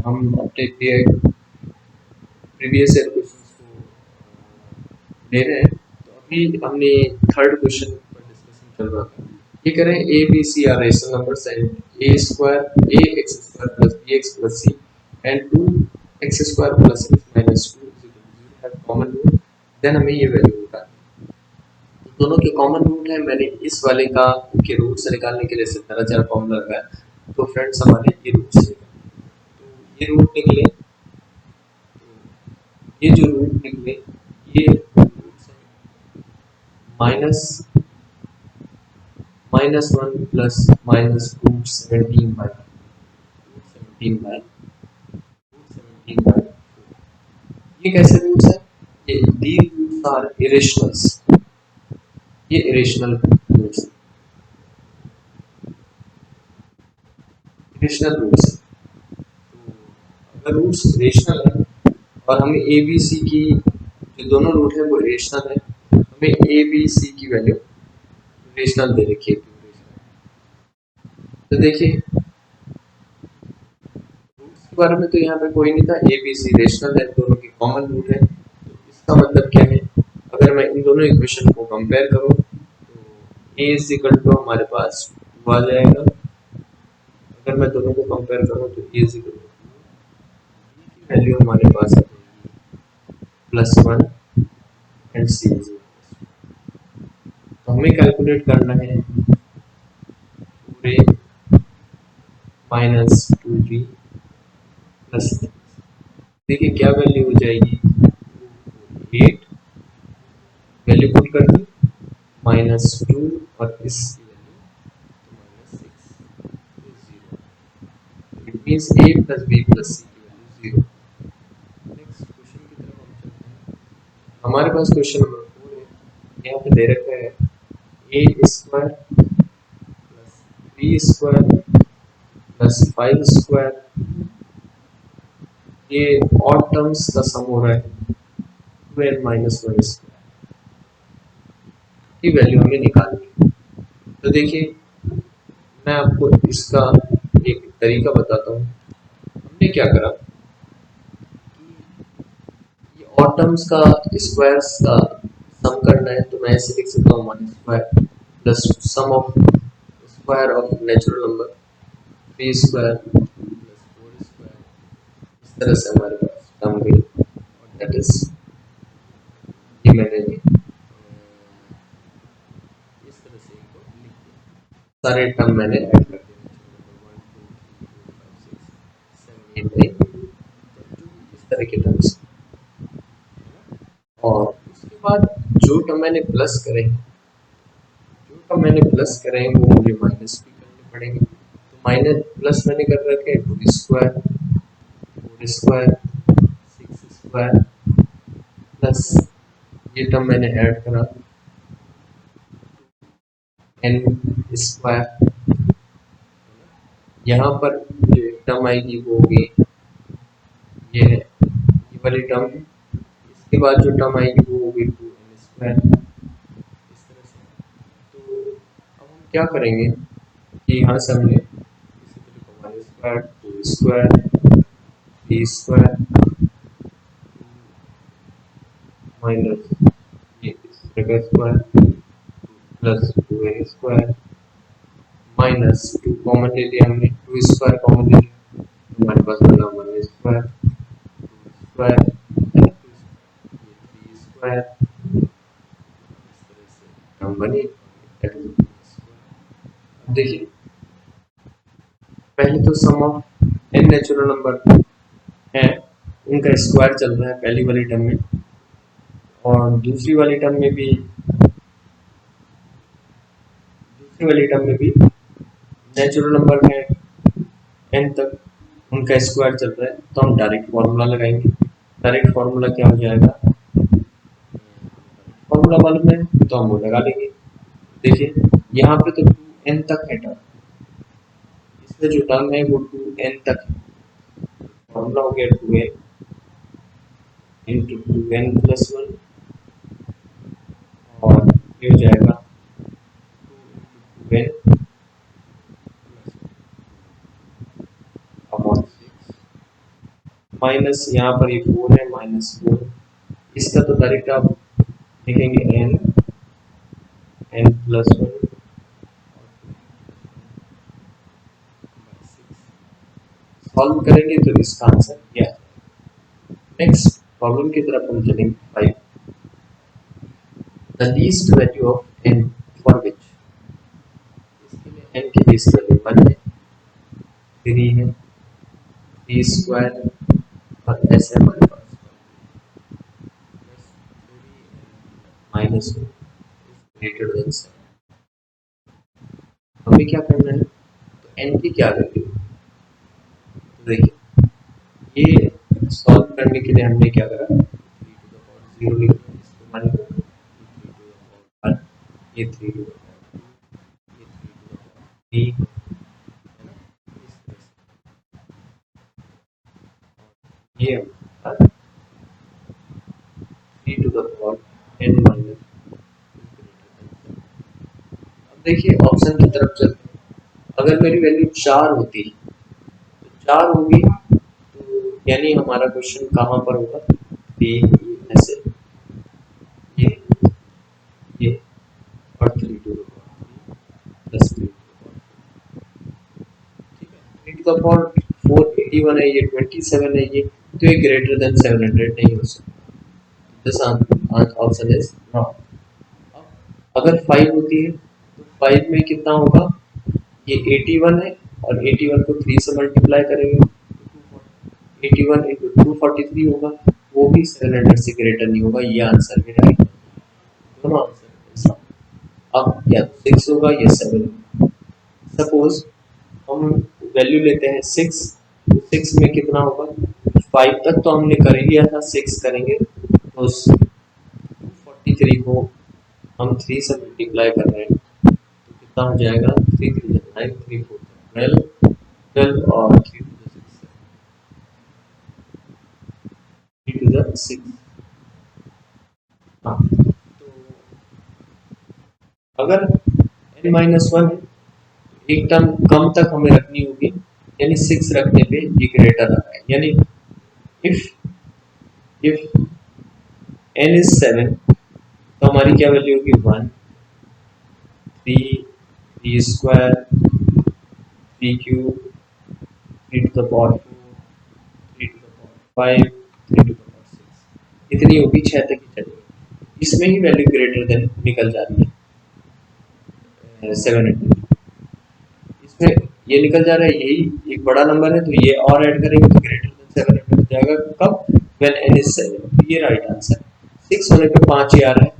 हम अपने previous year questions को ले रहे हैं। तो अभी हमने थर्ड क्वेश्चन पर डिस्कशन चल रहा था। ये करें A B C are rational numbers and A square A X square plus B X plus C and 2x square plus x minus 2 is equal to 0 have common root, then हमें ये value निकालनी है। तो दोनों के common root है, मैंने इस वाले का के रूट से निकालने के लिए इस तरह जरा फॉर्मूला लगाया। तो फ्रेंड्स हमारे ये रूट से तो ये रूट निकले, ये जो रूट निकले ये minus -1 plus minus root 17 by 17 ये कैसे रूट्स है? ये दी रूट्स आर इरेशनल्स, ये इरेशनल रूट्स, इरेशनल रूट्स। अगर रूट्स इरेशनल है और हमें ए बी सी की जो दोनों रूट है वो इरेशनल है, हमें ए बी सी की वैल्यू इरेशनल दे रखी है। तो देखिए रूट्स के बारे में तो यहाँ पे कोई नहीं था, ए बी सी रेशनल है, दोनों की कॉमन रूट है। तो इसका मतलब क्या है, अगर मैं इन दोनों इक्वेशन को कंपेयर करूँ तो ए इज इक्वल टू हमारे पास 2 आ जाएगा। अगर मैं दोनों को कंपेयर करूँ तो ए इज इक्वल टू वैल्यू हमारे पास है +1 एंड सी इज, तो हमें कैलकुलेट करना है पूरे -2b प्लस, देखिए क्या वैल्यू हो जाएगी 8, वैल्यू पुट कर दी -2 और इसकी value -6, it means a plus b plus c की वैल्यू 0। नेक्स्ट क्वेश्चन की तरफ हम चलते हैं। हमारे पास क्वेश्चन नंबर 4 है, यहाँ पे दे रखा है a square plus 3 square plus 5 square, ये ऑड टर्म्स का सम हो रहा है 2n माइनस 1 स्क्वायर की वैल्यू हमें निकालनी है। तो देखिए मैं आपको इसका एक तरीका बताता हूँ। हमने क्या करा, ये ऑड टर्म्स का स्क्वायर्स का सम करना है, तो मैं ऐसे लिख सकता हूँ 1 square plus sum of square of natural number 3 square plus 4 square, इस तरह से हमारे पास टर्म गई। और दैट इज ये मैंने इस तरह से इनको लिख दिया, सारे टर्म मैंने ऐड कर दिए 1 2 3 4 5 6 7 8 9, इस तरह के टर्म्स। और उसके बाद जो टर्म मैंने प्लस करे, जो टर्म मैंने प्लस करे हैं वो मुझे माइनस भी करने पड़ेंगे। तो माइनस प्लस मैंने कर रखे 2 स्क्वायर 4 स्क्वायर 6 स्क्वायर प्लस ये टर्म मैंने ऐड करा n स्क्वायर। यहाँ पर जो एक टर्म आएगी वो होगी ये है, ये वाली टर्म है। इसके बाद जो टर्म आएगी वो होगी 2n स्क्वायर, इस तरह से। तो अब हम क्या करेंगे कि यहाँ से हमने इसी तरह 1 स्क्वायर 2 स्क्वायर 3 स्क्वायर माइनस ये इस तरह का square plus 2n square minus 2 common ले लिया हमने, 2 स्क्वायर कॉमन ले लिया, हमारे पास बना 1 स्क्वायर 2 स्क्वायर 3 स्क्वायर, इस तरह से हम बनी। देखिए पहले तो सम ऑफ n नेचुरल नंबर है उनका स्क्वायर चल रहा है पहली वाली टर्म में, और दूसरी वाली टर्म में भी नेचुरल नंबर है n तक उनका स्क्वायर चल रहा है। तो हम डायरेक्ट फॉर्मूला लगाएंगे। डायरेक्ट फॉर्मूला क्या हो जाएगा, फॉर्मूला मालूम है तो हम वो लगा लेंगे। देखिए यहाँ पे तो 2n तक है टर्म, इसमें जो टर्म है वो 2n तक है, फॉर्मूला हो गया 2n इंटू 2n प्लस 1 और ये हो जाएगा 2 2n माइनस यहाँ पर ये 4 है, -4। इसका तो डायरेक्ट आप लिखेंगे n+1 सॉल्व करेंगे तो इसका आंसर क्या है। नेक्स्ट प्रॉब्लम की तरफ हम चलेंगे। 5 the least value of n for which, इसके लिए n की लीस्ट वैल्यू 1 है, 3 है, 3 स्क्वायर और ऐसे हमारे पास -2 ग्रेटर देन 7। हमें क्या करना है, तो n की क्या वैल्यू, देखिए ये सॉल्व करने के लिए हमने क्या करा, 3 टू द पावर 0 लिख दिया, इसको मान लो 3 टू द पावर 1, ये 3 टू द पावर 2, ये 3 टू द पावर 3 है ना, इस तरह से ये हमारा 3 to the power n minus. अब देखिए ऑप्शन की तरफ चलते हैं। अगर मेरी वैल्यू 4 होती, तो 4 होगी तो यानी हमारा क्वेश्चन कहाँ पर होगा, ऐसे ये और 3 टू द पावर 3 प्लस 3 ठीक है। 3 टू द पावर 4 81 है, ये 27 है, ये तो ये ग्रेटर देन 700 नहीं हो सकता। This option is wrong. अगर 5 होती है तो 5 में कितना होगा, ये 81 है और 81 को 3 से मल्टीप्लाई करेंगे तो 81 इंटू 243 होगा, वो भी 700 से ग्रेटर नहीं होगा। ये आंसर भी राइट है, दोनों आंसर। अब या 6 होगा या 7 होगा। सपोज हम वैल्यू लेते हैं 6, तो 6 में कितना होगा, 5 तक तो हमने कर ही लिया था, 6 करेंगे तो 243 को हम 3 से मल्टीप्लाई कर रहे हैं तो कितना हो जाएगा, 3 3 9, 3 4 12, 12 और 3 टू द 6। हाँ, तो अगर n-1 है, एक टर्म कम तक हमें रखनी होगी, यानी 6 रखने पे ये ग्रेटर आ रहा है, यानी इफ n is 7 तो हमारी क्या वैल्यू होगी, 1, 3, 3 square, 3 cube, 3 to the power 4, 3 to the power 5, 3 to the power 6, इतनी होगी, 6 तक ही चलेगी। इसमें ही वैल्यू ग्रेटर देन निकल जा रही है 700, इसमें ये निकल जा रहा है, यही एक बड़ा नंबर है तो ये और ऐड करेंगे तो ग्रेटर देन 700 हो जाएगा। कब, व्हेन n is 7, ये राइट आंसर। 6 होने पे 5 ही आ रहा है,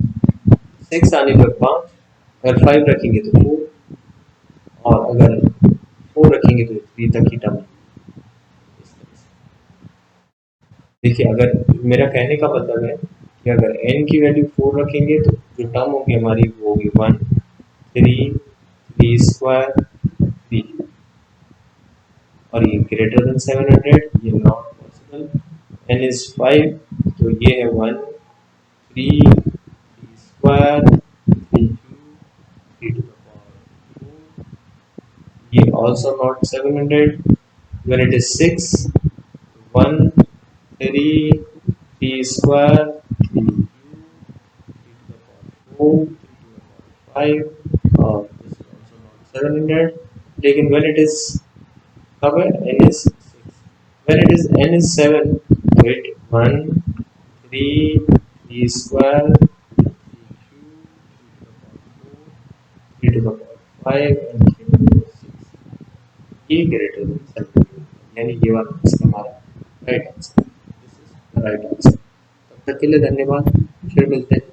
6 आने पर 5, अगर 5 रखेंगे तो 4 और अगर 4 रखेंगे तो 3 तक ही टर्म। देखिए अगर मेरा कहने का मतलब है कि अगर n की वैल्यू 4 रखेंगे तो जो टर्म होगी हमारी वो होगी 1, 3, 3 स्क्वायर, 3 और ये ग्रेटर देन 700, ये नॉट पॉसिबल। n is 5 तो ये है 1, 3, 3 square, 3 cube, 3 to the power 4, ये also not 700। when it is 6, 1, 3, 3 square, 3 cube, 3 to the power 4, 3 to the power 5 और this is also not 700। लेकिन when it is कब है, n is 6, when it is n is 7 तो it 1, 3, 3 square, 3 cube, 3 to the power 4, 3 to the power 5 and 3 to the power 6, ये greater than 700, यानी ये वाला इसका हमारा right answer, this is the right answer. तब तक के लिए धन्यवाद, फिर मिलते हैं।